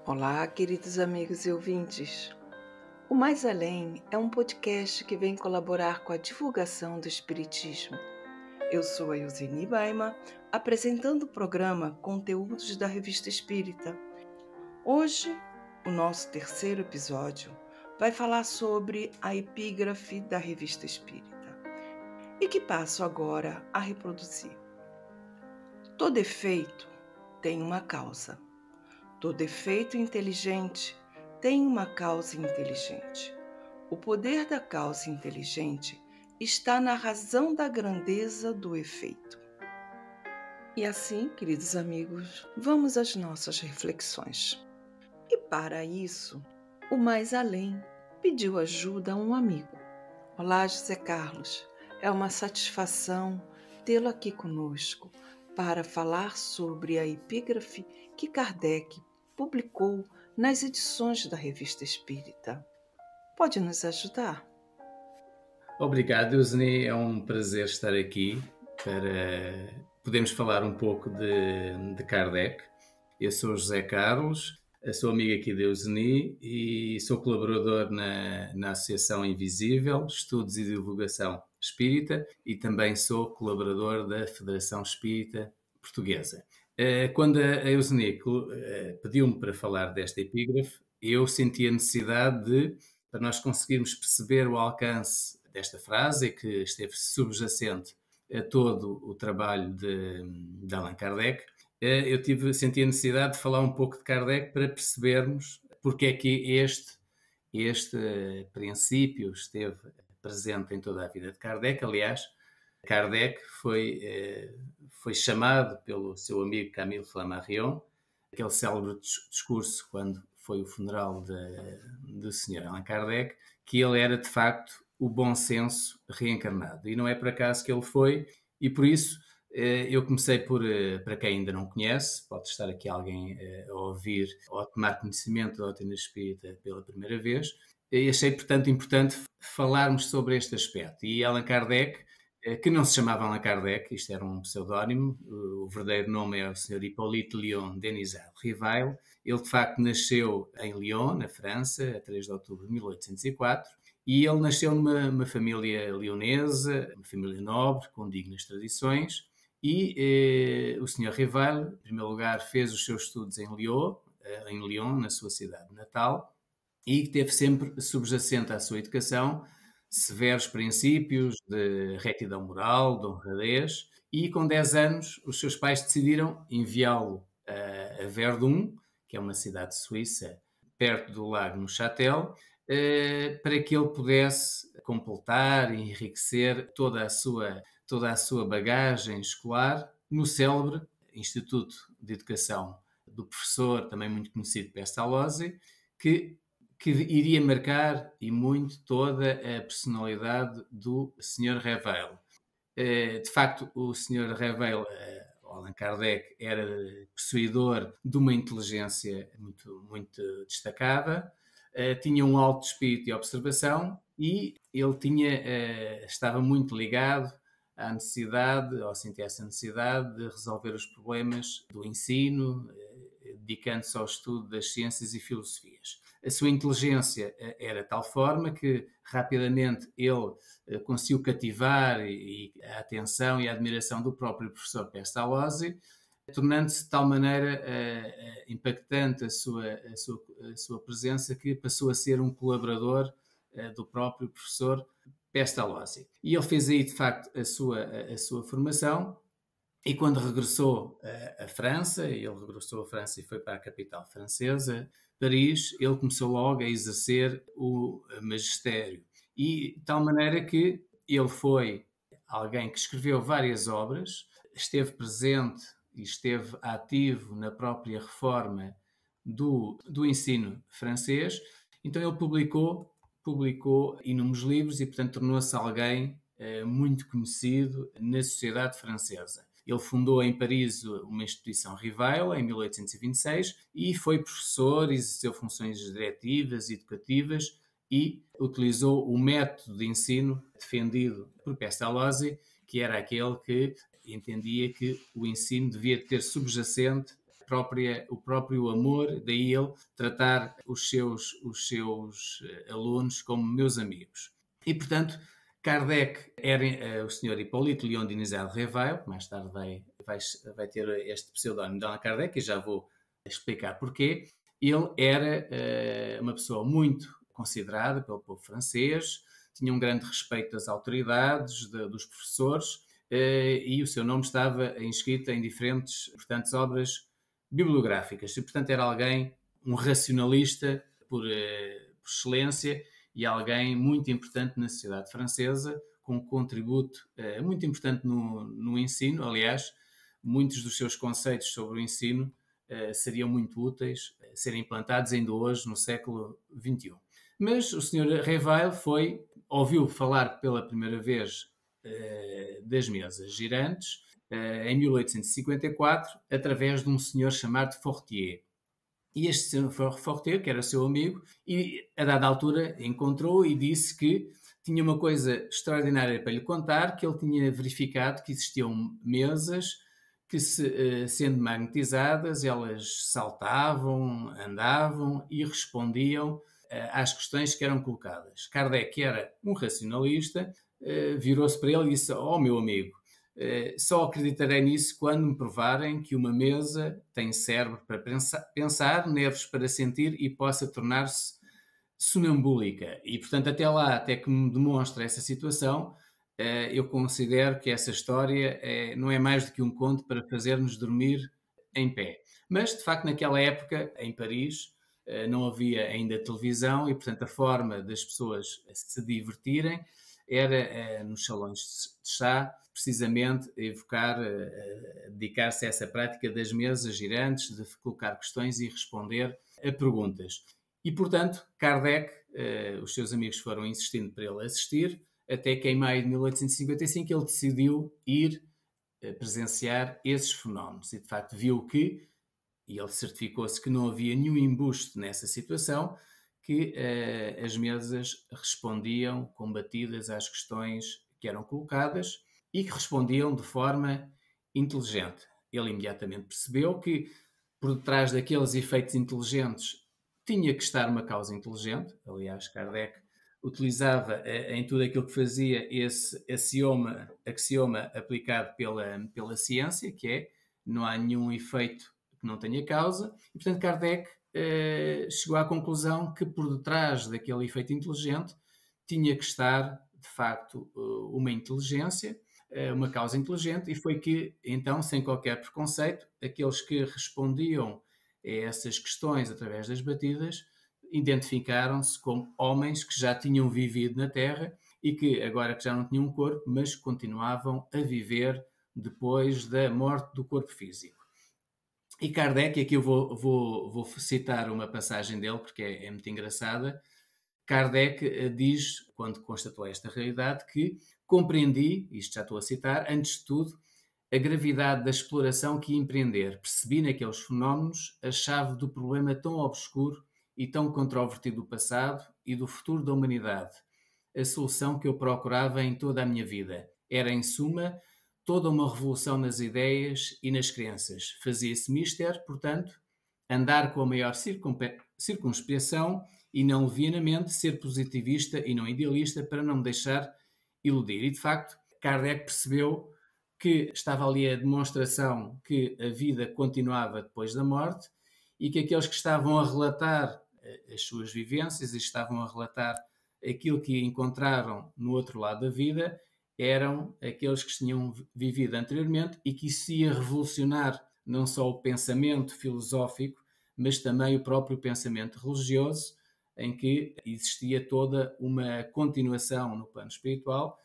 Olá, queridos amigos e ouvintes. O Mais Além é um podcast que vem colaborar com a divulgação do Espiritismo. Eu sou a Euseni Baima, apresentando o programa Conteúdos da Revista Espírita. Hoje, o nosso terceiro episódio vai falar sobre a epígrafe da Revista Espírita e que passo agora a reproduzir. Todo efeito tem uma causa. Todo efeito inteligente tem uma causa inteligente. O poder da causa inteligente está na razão da grandeza do efeito. E assim, queridos amigos, vamos às nossas reflexões. E para isso, o Mais Além pediu ajuda a um amigo. Olá, José Carlos. É uma satisfação tê-lo aqui conosco para falar sobre a epígrafe que Kardec publicou nas edições da Revista Espírita. Pode nos ajudar? Obrigado, Euseni. É um prazer estar aqui para podermos falar um pouco de Kardec. Eu sou José Carlos, sou amigo aqui de Euseni e sou colaborador na Associação Invisível, Estudos e Divulgação Espírita, e também sou colaborador da Federação Espírita Portuguesa. Quando a Euseni pediu-me para falar desta epígrafe, eu senti a necessidade para nós conseguirmos perceber o alcance desta frase, que esteve subjacente a todo o trabalho de Allan Kardec, senti a necessidade de falar um pouco de Kardec para percebermos porque é que este princípio esteve presente em toda a vida de Kardec. Aliás, Kardec foi chamado pelo seu amigo Camille Flammarion, aquele célebre discurso quando foi o funeral do Sr. Allan Kardec, que ele era de facto o bom senso reencarnado. E não é por acaso que ele foi, e por isso eu comecei para quem ainda não conhece, pode estar aqui alguém a ouvir ou a tomar conhecimento da doutrina espírita pela primeira vez, e achei, portanto, importante falarmos sobre este aspecto. E Allan Kardec, que não se chamava Allan Kardec, isto era um pseudónimo, o verdadeiro nome é o Sr. Hippolyte Léon Denisard Rivail. Ele, de facto, nasceu em Lyon, na França, a 3 de outubro de 1804, e ele nasceu numa família leonesa, uma família nobre, com dignas tradições, e o Sr. Rivail, em primeiro lugar, fez os seus estudos em Lyon, na sua cidade natal, e teve sempre subjacente à sua educação severos princípios de retidão moral, de honradez, e com 10 anos os seus pais decidiram enviá-lo a Verdun, que é uma cidade suíça perto do lago Neuchâtel, para que ele pudesse completar e enriquecer toda a sua bagagem escolar no célebre Instituto de Educação do professor, também muito conhecido, Pestalozzi, que iria marcar e muito toda a personalidade do Sr. Reveil. De facto, o Sr. Reveil, Allan Kardec, era possuidor de uma inteligência muito, muito destacada, tinha um alto espírito de observação e ele estava muito ligado à necessidade, ou sentia essa necessidade de resolver os problemas do ensino, dedicando-se ao estudo das ciências e filosofias. A sua inteligência era de tal forma que rapidamente ele conseguiu cativar a atenção e a admiração do próprio professor Pestalozzi, tornando-se de tal maneira impactante a sua presença que passou a ser um colaborador do próprio professor Pestalozzi. E ele fez aí, de facto, a sua formação. E quando regressou à França, e foi para a capital francesa, Paris, ele começou logo a exercer o magistério. E de tal maneira que ele foi alguém que escreveu várias obras, esteve presente e esteve ativo na própria reforma do ensino francês. Então ele publicou inúmeros livros e, portanto, tornou-se alguém muito conhecido na sociedade francesa. Ele fundou em Paris uma instituição Rivail em 1826 e foi professor, exerceu funções diretivas e educativas e utilizou o método de ensino defendido por Pestalozzi, que era aquele que entendia que o ensino devia ter subjacente o próprio amor, daí ele tratar os seus alunos como meus amigos. E, portanto, Kardec era o Sr. Hipólito Leon Dinizel Reveil, que mais tarde vai ter este pseudónimo de Allan Kardec, e já vou explicar porquê. Ele era uma pessoa muito considerada pelo povo francês, tinha um grande respeito das autoridades, dos professores, e o seu nome estava inscrito em diferentes, portanto, obras bibliográficas. E, portanto, era alguém, um racionalista por excelência, e alguém muito importante na sociedade francesa, com um contributo muito importante no ensino. Aliás, muitos dos seus conceitos sobre o ensino seriam muito úteis a serem implantados ainda hoje, no século XXI. Mas o Sr. Reveil ouviu falar pela primeira vez das mesas girantes em 1854, através de um senhor chamado Fortier. E este senhor Fortier, que era seu amigo, e a dada altura encontrou e disse que tinha uma coisa extraordinária para lhe contar, que ele tinha verificado que existiam mesas que, sendo magnetizadas, elas saltavam, andavam e respondiam às questões que eram colocadas. Kardec, que era um racionalista, virou-se para ele e disse: "Oh, meu amigo, só acreditarei nisso quando me provarem que uma mesa tem cérebro para pensar, nervos para sentir e possa tornar-se sonambúlica." E, portanto, até que me demonstre essa situação, eu considero que essa história não é mais do que um conto para fazer-nos dormir em pé. Mas, de facto, naquela época, em Paris, não havia ainda televisão e, portanto, a forma das pessoas se divertirem era nos salões de chá, precisamente dedicar-se a essa prática das mesas girantes, de colocar questões e responder a perguntas. E, portanto, Kardec, os seus amigos foram insistindo para ele assistir, até que em maio de 1855 ele decidiu ir presenciar esses fenómenos. E, de facto, viu que, e ele certificou-se que não havia nenhum embuste nessa situação, que as mesas respondiam combatidas às questões que eram colocadas e que respondiam de forma inteligente. Ele imediatamente percebeu que por detrás daqueles efeitos inteligentes tinha que estar uma causa inteligente. Aliás, Kardec utilizava em tudo aquilo que fazia esse axioma aplicado pela ciência, que é: não há nenhum efeito que não tenha causa. E, portanto, Kardec chegou à conclusão que por detrás daquele efeito inteligente tinha que estar, de facto, uma inteligência, uma causa inteligente, e foi que, então, sem qualquer preconceito, aqueles que respondiam a essas questões através das batidas identificaram-se como homens que já tinham vivido na Terra e que, agora que já não tinham um corpo, mas continuavam a viver depois da morte do corpo físico. E Kardec, aqui eu vou citar uma passagem dele, porque é muito engraçada. Kardec diz, quando constatou esta realidade, que compreendi, isto já estou a citar, antes de tudo, a gravidade da exploração que ia empreender. Percebi naqueles fenómenos a chave do problema tão obscuro e tão controvertido do passado e do futuro da humanidade. A solução que eu procurava em toda a minha vida. Era, em suma, toda uma revolução nas ideias e nas crenças. Fazia-se mister, portanto, andar com a maior circunspecção e não levianamente, ser positivista e não idealista para não me deixar iludir. E, de facto, Kardec percebeu que estava ali a demonstração que a vida continuava depois da morte e que aqueles que estavam a relatar as suas vivências e estavam a relatar aquilo que encontraram no outro lado da vida eram aqueles que tinham vivido anteriormente e que isso ia revolucionar não só o pensamento filosófico, mas também o próprio pensamento religioso, em que existia toda uma continuação no plano espiritual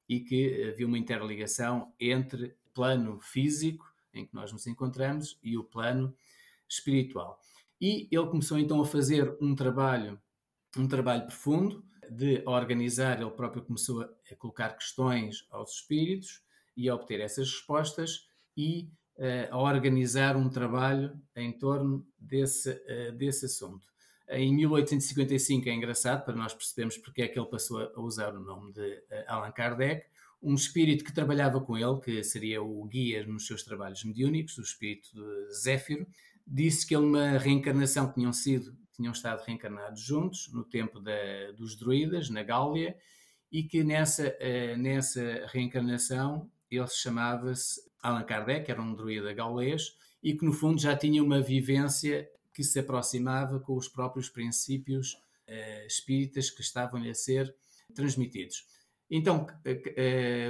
e que havia uma interligação entre o plano físico, em que nós nos encontramos, e o plano espiritual. E ele começou então a fazer um trabalho profundo de organizar. Ele próprio começou a colocar questões aos espíritos e a obter essas respostas e a organizar um trabalho em torno desse assunto. Em 1855, é engraçado, para nós percebermos porque é que ele passou a usar o nome de Allan Kardec, um espírito que trabalhava com ele, que seria o guia nos seus trabalhos mediúnicos, o espírito de Zéfiro, disse que ele, uma reencarnação, que tinham estado reencarnados juntos no tempo dos druidas, na Gáulia, e que nessa reencarnação ele chamava-se Allan Kardec, era um druida gaulês, e que no fundo já tinha uma vivência que se aproximava com os próprios princípios espíritas que estavam-lhe a ser transmitidos. Então,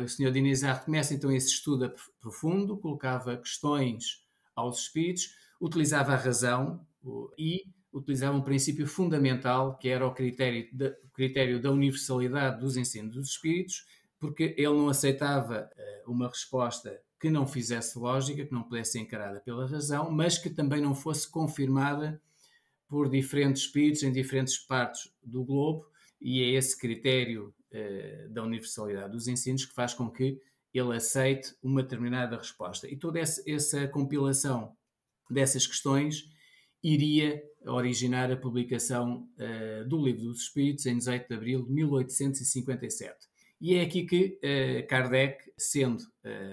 o Sr. Dinizar começa então esse estudo profundo, colocava questões aos espíritos, utilizava a razão e utilizava um princípio fundamental, que era o critério da universalidade dos ensinos dos espíritos, porque ele não aceitava uma resposta que não fizesse lógica, que não pudesse ser encarada pela razão, mas que também não fosse confirmada por diferentes espíritos em diferentes partes do globo, e é esse critério da universalidade dos ensinos que faz com que ele aceite uma determinada resposta. E toda essa compilação dessas questões iria originar a publicação do Livro dos Espíritos em 18 de abril de 1857. E é aqui que Kardec, sendo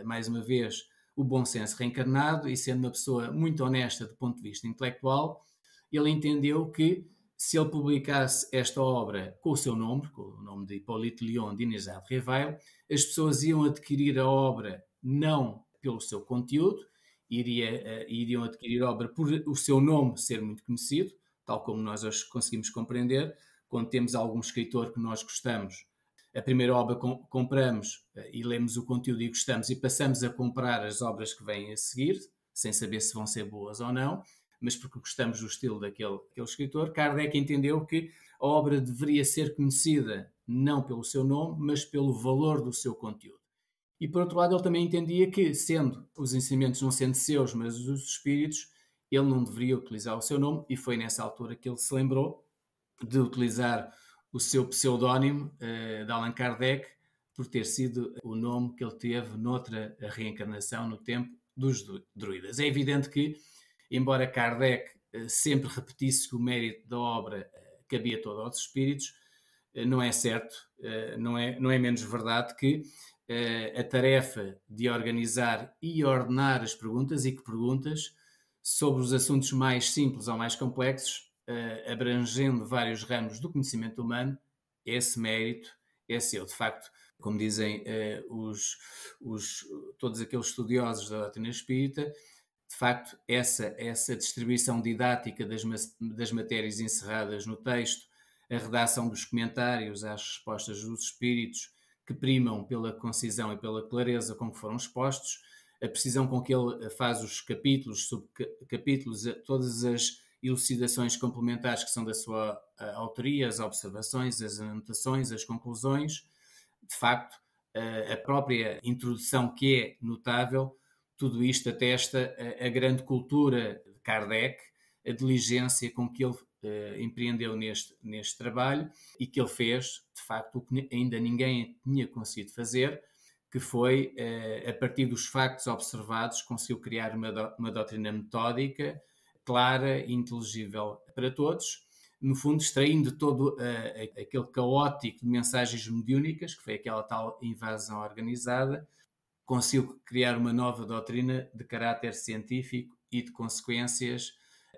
mais uma vez o bom senso reencarnado e sendo uma pessoa muito honesta do ponto de vista intelectual, ele entendeu que se ele publicasse esta obra com o seu nome, com o nome de Hippolyte Léon Dinizar de Rivail, as pessoas iam adquirir a obra não pelo seu conteúdo, iriam adquirir a obra por o seu nome ser muito conhecido, tal como nós hoje conseguimos compreender, quando temos algum escritor que nós gostamos, a primeira obra compramos e lemos o conteúdo e gostamos e passamos a comprar as obras que vêm a seguir, sem saber se vão ser boas ou não, mas porque gostamos do estilo daquele escritor. Kardec entendeu que a obra deveria ser conhecida não pelo seu nome, mas pelo valor do seu conteúdo. E, por outro lado, ele também entendia que, sendo os ensinamentos não sendo seus, mas dos espíritos, ele não deveria utilizar o seu nome, e foi nessa altura que ele se lembrou de utilizar o seu pseudónimo de Allan Kardec, por ter sido o nome que ele teve noutra reencarnação no tempo dos druidas. É evidente que, embora Kardec sempre repetisse que o mérito da obra cabia todo aos espíritos, não é certo, não é menos verdade que a tarefa de organizar e ordenar as perguntas, e que perguntas, sobre os assuntos mais simples ou mais complexos, abrangendo vários ramos do conhecimento humano, esse mérito é seu. De facto, como dizem todos aqueles estudiosos da doutrina espírita, de facto, essa distribuição didática das matérias encerradas no texto, a redação dos comentários às respostas dos espíritos, que primam pela concisão e pela clareza com que foram expostos, a precisão com que ele faz os capítulos, subcapítulos, todas as elucidações complementares que são da sua autoria, as observações, as anotações, as conclusões, de facto, a própria introdução, que é notável. Tudo isto atesta a grande cultura de Kardec, a diligência com que ele empreendeu neste trabalho, e que ele fez, de facto, o que ainda ninguém tinha conseguido fazer, que foi, a partir dos factos observados, conseguiu criar uma doutrina metódica, clara e inteligível para todos, no fundo extraindo todo aquele caótico de mensagens mediúnicas, que foi aquela tal invasão organizada, conseguiu criar uma nova doutrina de caráter científico e de consequências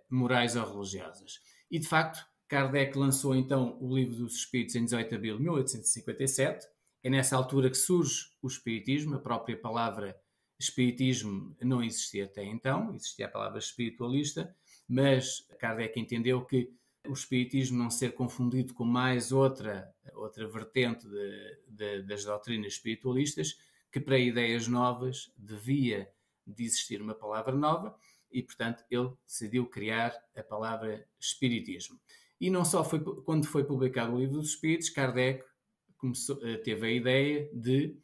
morais ou religiosas. E, de facto, Kardec lançou então o Livro dos Espíritos em 18 de abril de 1857. É nessa altura que surge o Espiritismo. A própria palavra Espiritismo não existia até então, existia a palavra espiritualista, mas Kardec entendeu que o Espiritismo não ser confundido com mais outra vertente das doutrinas espiritualistas, que para ideias novas devia de existir uma palavra nova, e, portanto, ele decidiu criar a palavra Espiritismo. E não só foi quando foi publicado o Livro dos Espíritos, Kardec teve a ideia de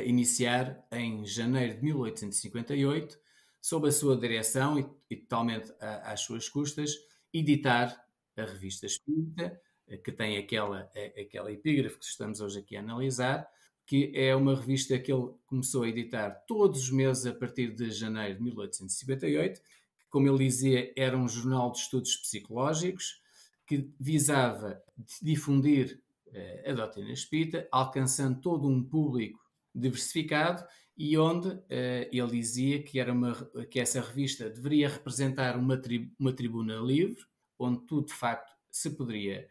iniciar em janeiro de 1858, sob a sua direção e totalmente às suas custas, editar a Revista Espírita, que tem aquela epígrafe que estamos hoje aqui a analisar, que é uma revista que ele começou a editar todos os meses a partir de janeiro de 1858, que, como ele dizia, era um jornal de estudos psicológicos, que visava difundir a doutrina espírita, alcançando todo um público diversificado, e onde ele dizia que essa revista deveria representar uma tribuna livre, onde tudo de facto se poderia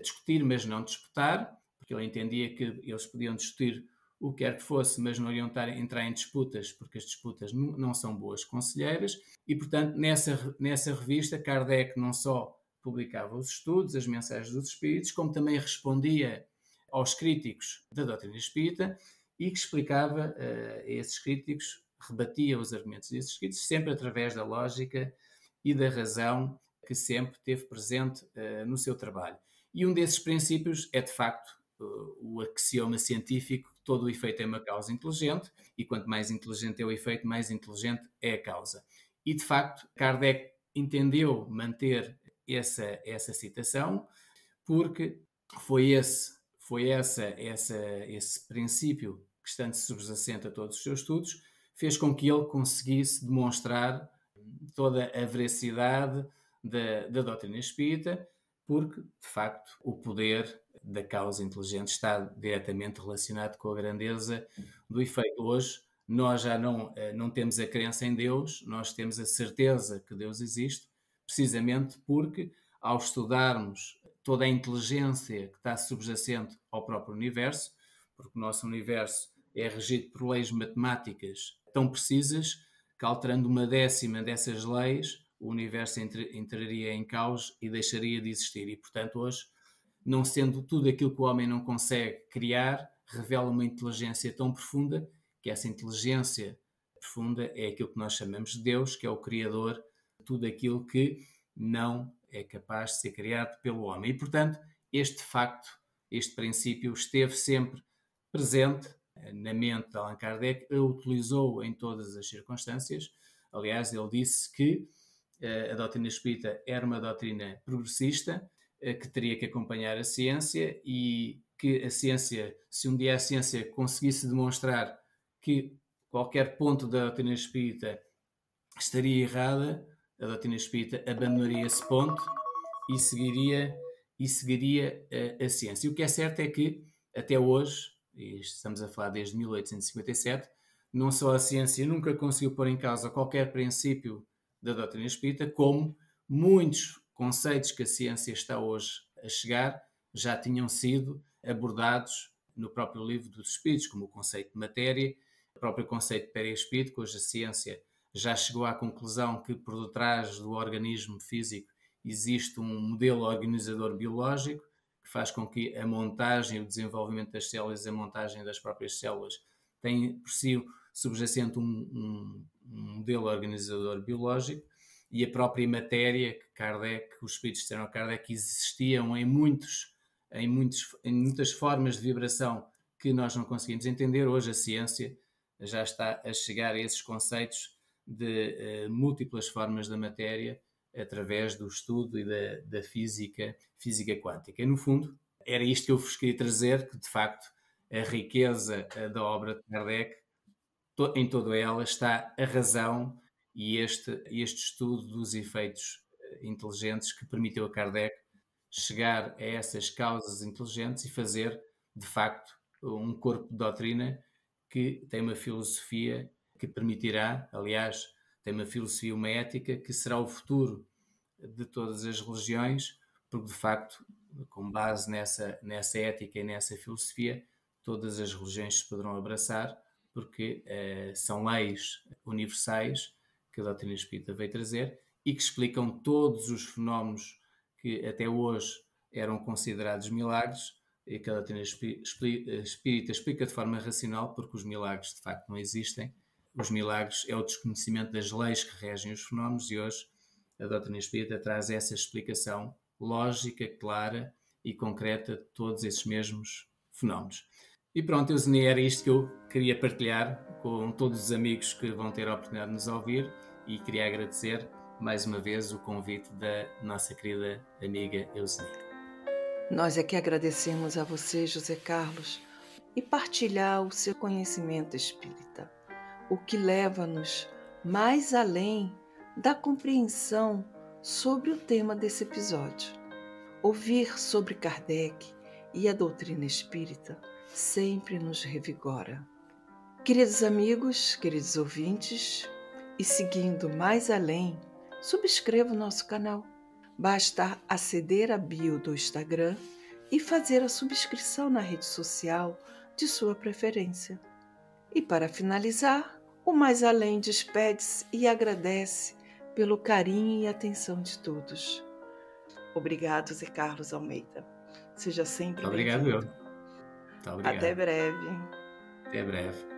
discutir, mas não disputar, porque ele entendia que eles podiam discutir o que quer que fosse, mas não iriam entrar em disputas, porque as disputas não são boas conselheiras, e portanto nessa revista Kardec não só publicava os estudos, as mensagens dos espíritos, como também respondia aos críticos da doutrina espírita e que explicava a esses críticos, rebatia os argumentos desses críticos, sempre através da lógica e da razão que sempre teve presente no seu trabalho. E um desses princípios é, de facto, o axioma científico que todo o efeito é uma causa inteligente, e quanto mais inteligente é o efeito, mais inteligente é a causa. E, de facto, Kardec entendeu manter essa citação, porque foi esse princípio que, estando subjacente a todos os seus estudos, fez com que ele conseguisse demonstrar toda a veracidade da doutrina espírita, porque, de facto, o poder da causa inteligente está diretamente relacionado com a grandeza do efeito. Hoje, nós já não temos a crença em Deus, nós temos a certeza que Deus existe, precisamente porque, ao estudarmos toda a inteligência que está subjacente ao próprio universo, porque o nosso universo é regido por leis matemáticas tão precisas que, alterando uma décima dessas leis, o universo entraria em caos e deixaria de existir. E, portanto, hoje, não sendo tudo aquilo que o homem não consegue criar, revela uma inteligência tão profunda que essa inteligência profunda é aquilo que nós chamamos de Deus, que é o Criador de tudo aquilo que não é capaz de ser criado pelo homem. E, portanto, este facto, este princípio esteve sempre presente na mente de Allan Kardec, o utilizou em todas as circunstâncias. Aliás, ele disse que a doutrina espírita era uma doutrina progressista, que teria que acompanhar a ciência e que a ciência, se um dia a ciência conseguisse demonstrar que qualquer ponto da doutrina espírita estaria errada, a doutrina espírita abandonaria esse ponto e seguiria a ciência. E o que é certo é que, até hoje, e estamos a falar desde 1857, não só a ciência nunca conseguiu pôr em causa qualquer princípio da doutrina espírita, como muitos conceitos que a ciência está hoje a chegar já tinham sido abordados no próprio livro dos Espíritos, como o conceito de matéria, o próprio conceito de perispírito, que hoje a ciência já chegou à conclusão que por detrás do organismo físico existe um modelo organizador biológico que faz com que a montagem, o desenvolvimento das células, a montagem das próprias células tem por si subjacente um modelo organizador biológico, e a própria matéria que os espíritos disseram a Kardec, existiam em muitas formas de vibração que nós não conseguimos entender. Hoje a ciência já está a chegar a esses conceitos de múltiplas formas da matéria através do estudo e da física quântica. E, no fundo, era isto que eu vos queria trazer, que de facto a riqueza da obra de Kardec, em toda ela está a razão e este estudo dos efeitos inteligentes que permitiu a Kardec chegar a essas causas inteligentes e fazer, de facto, um corpo de doutrina que tem uma filosofia que permitirá, aliás, tem uma filosofia, uma ética que será o futuro de todas as religiões, porque, de facto, com base nessa ética e nessa filosofia, todas as religiões se poderão abraçar, porque são leis universais que a doutrina espírita veio trazer e que explicam todos os fenómenos que até hoje eram considerados milagres e que a doutrina espírita explica de forma racional, porque os milagres de facto não existem. Os milagres é o desconhecimento das leis que regem os fenómenos, e hoje a doutrina espírita traz essa explicação lógica, clara e concreta de todos esses mesmos fenómenos. E pronto, Eusenia, era isto que eu queria partilhar com todos os amigos que vão ter a oportunidade de nos ouvir, e queria agradecer mais uma vez o convite da nossa querida amiga Eusenia. Nós é que agradecemos a você, José Carlos, e partilhar o seu conhecimento espírita, o que leva-nos mais além da compreensão sobre o tema desse episódio. Ouvir sobre Kardec e a doutrina espírita sempre nos revigora. Queridos amigos, queridos ouvintes, e seguindo mais além, subscreva o nosso canal. Basta aceder à bio do Instagram e fazer a subscrição na rede social de sua preferência. E para finalizar, o Mais Além despede-se e agradece pelo carinho e atenção de todos. Obrigado, Zé Carlos Almeida. Seja sempre Obrigado, eu. bem-vindo. Muito obrigado. Até breve. Até breve.